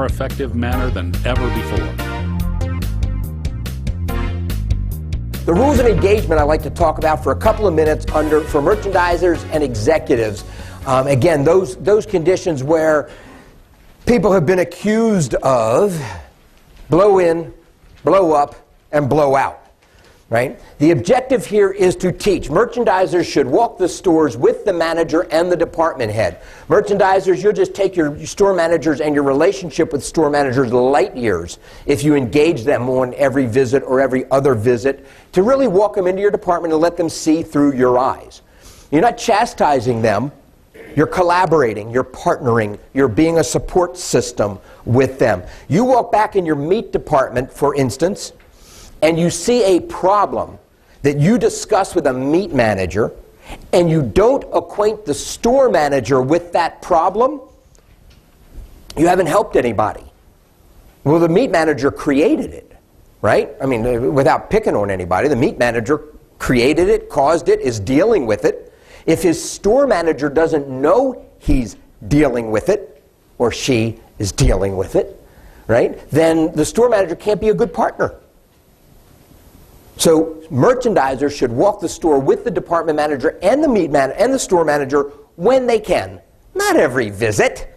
effective manner than ever before. The rules of engagement I'd like to talk about for a couple of minutes for merchandisers and executives. Again, those conditions where people have been accused of blow in, blow up, and blow out. Right? The objective here is to teach. Merchandisers should walk the stores with the manager and the department head. Merchandisers, you'll just take your store managers and your relationship with store managers light years if you engage them on every visit or every other visit to really walk them into your department and let them see through your eyes. You're not chastising them. You're collaborating, you're partnering, you're being a support system with them. You walk back in your meat department, for instance, and you see a problem that you discuss with a meat manager, and you don't acquaint the store manager with that problem, you haven't helped anybody. Well, the meat manager created it, right? I mean, without picking on anybody, the meat manager created it, caused it, is dealing with it. If his store manager doesn't know he's dealing with it, or she is dealing with it, right, then the store manager can't be a good partner. So merchandisers should walk the store with the department manager and the meat manager and the store manager when they can. Not every visit,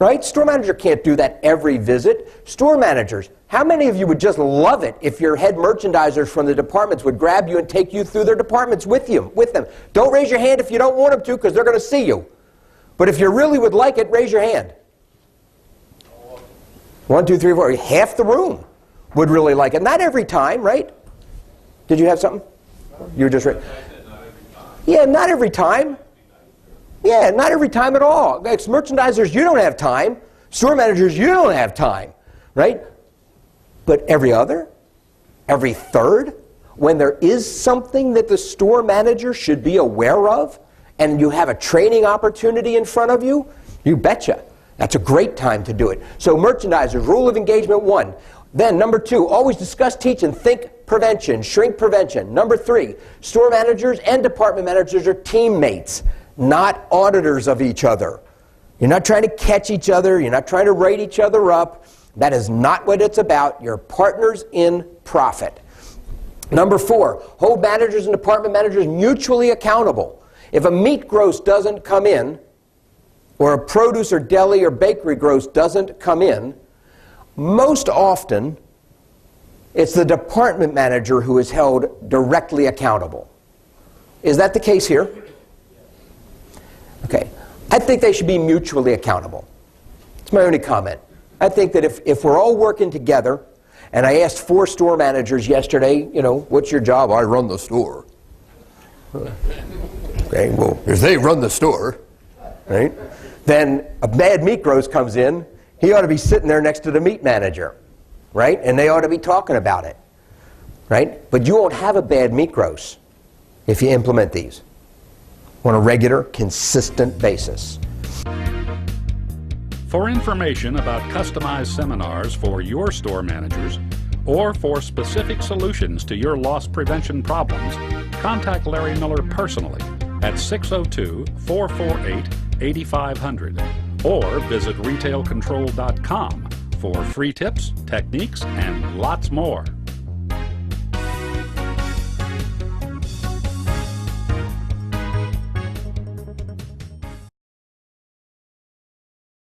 right? Store manager can't do that every visit. Store managers, how many of you would just love it if your head merchandisers from the departments would grab you and take you through their departments with them? Don't raise your hand if you don't want them to, because they're going to see you. But if you really would like it, raise your hand. 1, 2, 3, 4. Half the room would really like it. Not every time, right? Did you have something? You were just right. Yeah, not every time. Yeah, not every time at all. It's merchandisers, you don't have time. Store managers, you don't have time, right? But every other, every third, when there is something that the store manager should be aware of, and you have a training opportunity in front of you, you betcha. That's a great time to do it. So merchandisers, rule of engagement 1. Then number 2, always discuss, teach, and think prevention, shrink prevention. Number 3, store managers and department managers are teammates, not auditors of each other. You're not trying to catch each other. You're not trying to write each other up. That is not what it's about. You're partners in profit. Number 4, hold managers and department managers mutually accountable. If a meat gross doesn't come in, or a produce or deli or bakery gross doesn't come in, most often it's the department manager who is held directly accountable. Is that the case here? Okay. I think they should be mutually accountable. It's my only comment. I think that if we're all working together, and I asked 4 store managers yesterday, you know, what's your job? I run the store. Okay, well, if they run the store, right, then a bad meat gross comes in, he ought to be sitting there next to the meat manager, right? And they ought to be talking about it, right? But you won't have a bad meat gross if you implement these on a regular, consistent basis. For information about customized seminars for your store managers or for specific solutions to your loss prevention problems, contact Larry Miller personally at 602-448-8500 or visit retailcontrol.com for free tips, techniques, and lots more.